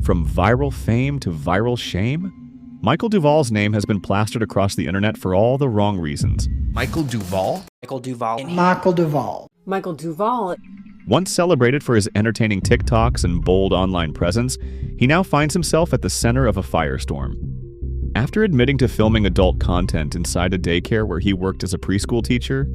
From viral fame to viral shame? Michael Duvall's name has been plastered across the internet for all the wrong reasons. Michael Duvall? Michael Duvall. Michael Duvall. Michael Duvall. Once celebrated for his entertaining TikToks and bold online presence, he now finds himself at the center of a firestorm. After admitting to filming adult content inside a daycare where he worked as a preschool teacher,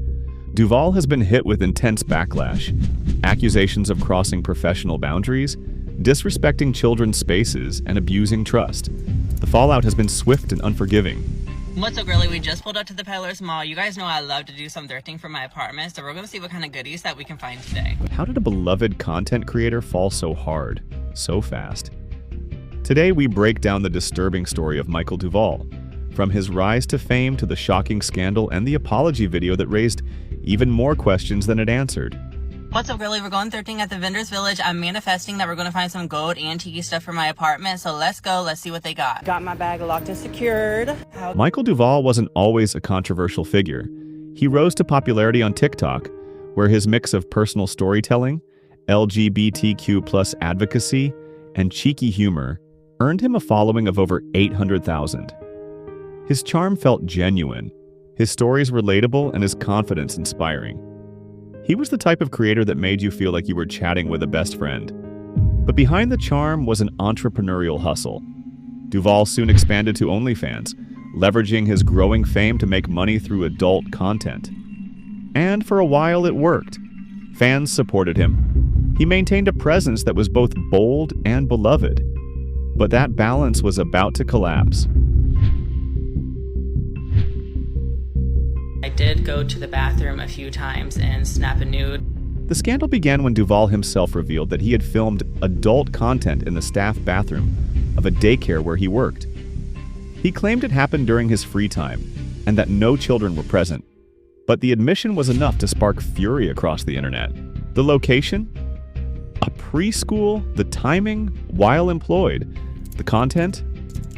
Duvall has been hit with intense backlash, accusations of crossing professional boundaries, disrespecting children's spaces, and abusing trust. The fallout has been swift and unforgiving. What's up, girly? We just pulled up to the Peddler's Mall. You guys know I love to do some thrifting for my apartment, so we're going to see what kind of goodies that we can find today. But how did a beloved content creator fall so hard, so fast? Today, we break down the disturbing story of Michael Duvall, from his rise to fame to the shocking scandal and the apology video that raised even more questions than it answered. What's up, girly? We're going thrifting at the Vendor's Village. I'm manifesting that we're going to find some gold antique stuff for my apartment, so let's go. Let's see what they got. Got my bag locked and secured. Michael Duvall wasn't always a controversial figure. He rose to popularity on TikTok, where his mix of personal storytelling, LGBTQ+ advocacy, and cheeky humor earned him a following of over 800,000. His charm felt genuine, his stories relatable, and his confidence inspiring. He was the type of creator that made you feel like you were chatting with a best friend. But behind the charm was an entrepreneurial hustle. Duvall soon expanded to OnlyFans, leveraging his growing fame to make money through adult content. And for a while it worked. Fans supported him. He maintained a presence that was both bold and beloved. But that balance was about to collapse. I did go to the bathroom a few times and snap a nude. The scandal began when Duvall himself revealed that he had filmed adult content in the staff bathroom of a daycare where he worked. He claimed it happened during his free time and that no children were present. But the admission was enough to spark fury across the internet. The location? A preschool? The timing? While employed. The content?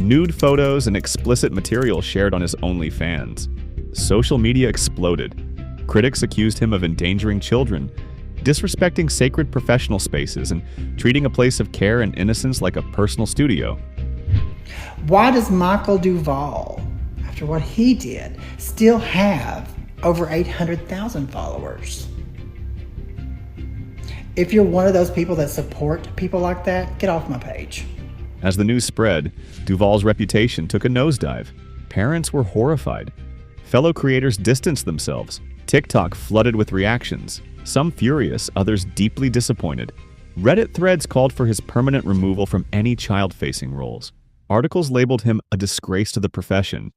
Nude photos and explicit material shared on his OnlyFans. Social media exploded. Critics accused him of endangering children, disrespecting sacred professional spaces, and treating a place of care and innocence like a personal studio. Why does Michael Duvall, after what he did, still have over 800,000 followers? If you're one of those people that support people like that, get off my page. As the news spread, Duvall's reputation took a nosedive. Parents were horrified. Fellow creators distanced themselves. TikTok flooded with reactions, some furious, others deeply disappointed. Reddit threads called for his permanent removal from any child-facing roles. Articles labeled him a disgrace to the profession,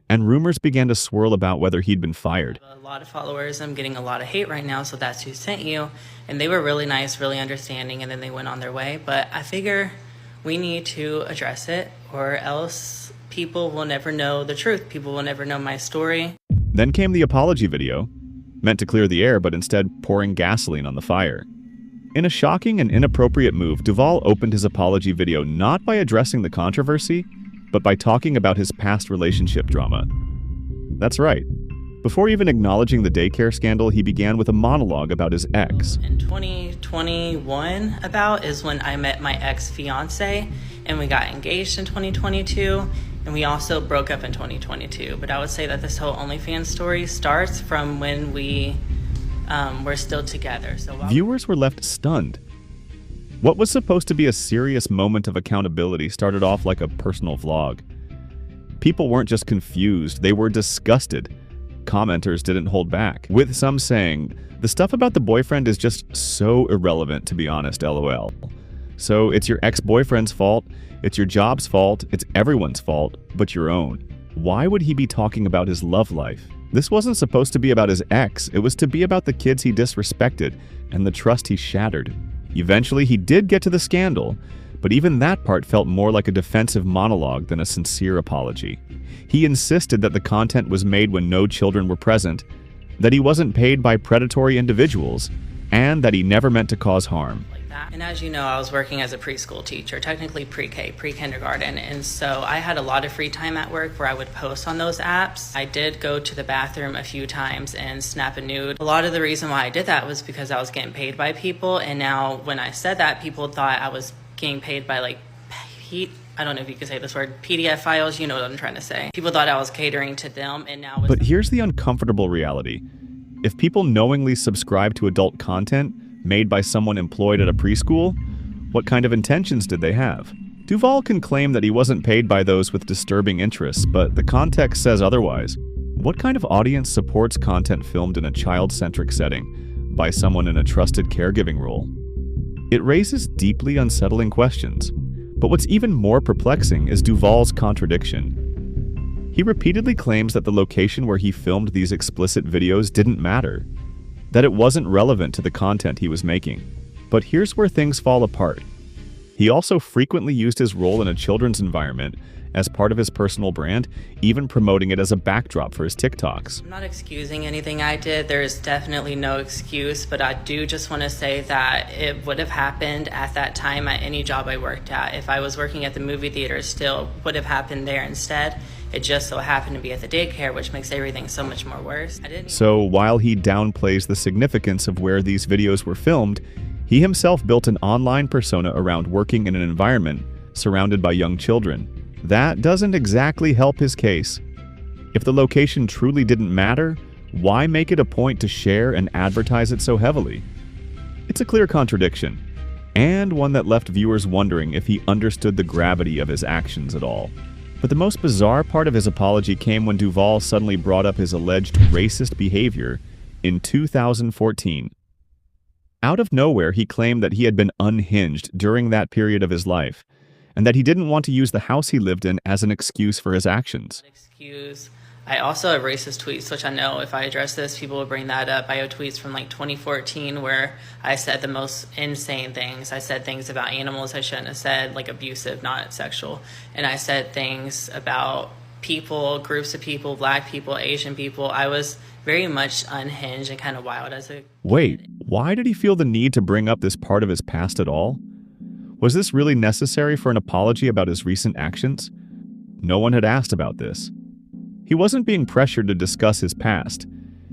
and rumors began to swirl about whether he'd been fired. A lot of followers. I'm getting a lot of hate right now, so that's who sent you. And they were really nice, really understanding, and then they went on their way. But I figure we need to address it, or else people will never know the truth. People will never know my story. Then came the apology video, meant to clear the air but instead pouring gasoline on the fire. In a shocking and inappropriate move, Duvall opened his apology video not by addressing the controversy, but by talking about his past relationship drama. That's right. Before even acknowledging the daycare scandal, he began with a monologue about his ex. In 2021 is when I met my ex-fiance, and we got engaged in 2022, and we also broke up in 2022. But I would say that this whole OnlyFans story starts from when we were still together. So Viewers were left stunned. What was supposed to be a serious moment of accountability started off like a personal vlog. People weren't just confused, they were disgusted. Commenters didn't hold back, with some saying, "The stuff about the boyfriend is just so irrelevant, to be honest, lol. So it's your ex-boyfriend's fault, it's your job's fault, it's everyone's fault, but your own. Why would he be talking about his love life? This wasn't supposed to be about his ex, it was to be about the kids he disrespected and the trust he shattered." Eventually, he did get to the scandal, but even that part felt more like a defensive monologue than a sincere apology. He insisted that the content was made when no children were present, that he wasn't paid by predatory individuals, and that he never meant to cause harm. And as you know, I was working as a preschool teacher, technically pre-K, pre-kindergarten, and so I had a lot of free time at work where I would post on those apps. I did go to the bathroom a few times and snap a nude. A lot of the reason why I did that was because I was getting paid by people, and now when I said that, people thought I was getting paid by like I don't know if you could say this word, PDF files, you know what I'm trying to say. People thought I was catering to them, and now... But here's the uncomfortable reality. If people knowingly subscribe to adult content made by someone employed at a preschool, what kind of intentions did they have? Duvall can claim that he wasn't paid by those with disturbing interests, but the context says otherwise. What kind of audience supports content filmed in a child-centric setting by someone in a trusted caregiving role? It raises deeply unsettling questions. But what's even more perplexing is Duvall's contradiction. He repeatedly claims that the location where he filmed these explicit videos didn't matter, that it wasn't relevant to the content he was making. But here's where things fall apart. He also frequently used his role in a children's environment as part of his personal brand, even promoting it as a backdrop for his TikToks. I'm not excusing anything I did. There's definitely no excuse, but I do just want to say that it would have happened at that time at any job I worked at. If I was working at the movie theater, still would have happened there instead. It just so happened to be at the daycare, which makes everything so much more worse. So while he downplays the significance of where these videos were filmed, he himself built an online persona around working in an environment surrounded by young children. That doesn't exactly help his case. If the location truly didn't matter, why make it a point to share and advertise it so heavily? It's a clear contradiction, and one that left viewers wondering if he understood the gravity of his actions at all. But the most bizarre part of his apology came when Duvall suddenly brought up his alleged racist behavior in 2014. Out of nowhere, he claimed that he had been unhinged during that period of his life, and that he didn't want to use the house he lived in as an excuse for his actions. I also have racist tweets, which I know if I address this, people will bring that up. I have tweets from like 2014 where I said the most insane things. I said things about animals I shouldn't have said, like abusive, not sexual. And I said things about people, groups of people, Black people, Asian people. I was very much unhinged and kind of wild as a kid. Wait, why did he feel the need to bring up this part of his past at all? Was this really necessary for an apology about his recent actions? No one had asked about this. He wasn't being pressured to discuss his past,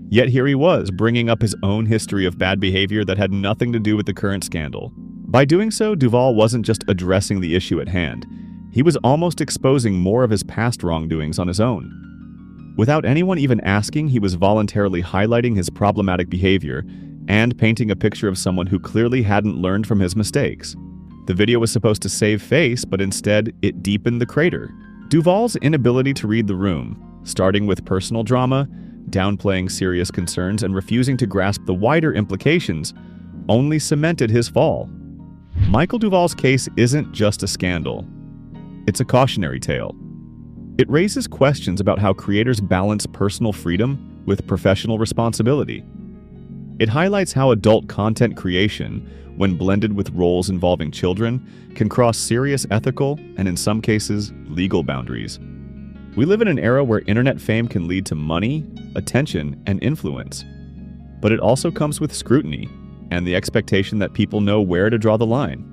yet here he was bringing up his own history of bad behavior that had nothing to do with the current scandal. By doing so, Duvall wasn't just addressing the issue at hand. He was almost exposing more of his past wrongdoings on his own. Without anyone even asking, he was voluntarily highlighting his problematic behavior and painting a picture of someone who clearly hadn't learned from his mistakes. The video was supposed to save face, but instead, it deepened the crater. Duvall's inability to read the room, starting with personal drama, downplaying serious concerns, and refusing to grasp the wider implications, only cemented his fall. Michael Duvall's case isn't just a scandal. It's a cautionary tale. It raises questions about how creators balance personal freedom with professional responsibility. It highlights how adult content creation, when blended with roles involving children, can cross serious ethical and, in some cases, legal boundaries. We live in an era where internet fame can lead to money, attention, and influence. But it also comes with scrutiny and the expectation that people know where to draw the line.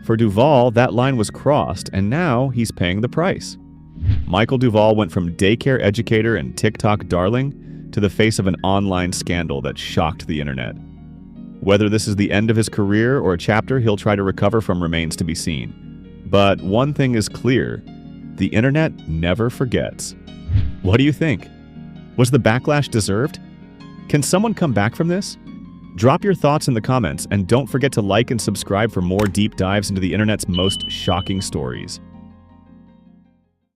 For Duvall, that line was crossed, and now he's paying the price. Michael Duvall went from daycare educator and TikTok darling to the face of an online scandal that shocked the internet. Whether this is the end of his career or a chapter he'll try to recover from remains to be seen. But one thing is clear: the internet never forgets. What do you think? Was the backlash deserved? Can someone come back from this? Drop your thoughts in the comments, and don't forget to like and subscribe for more deep dives into the internet's most shocking stories.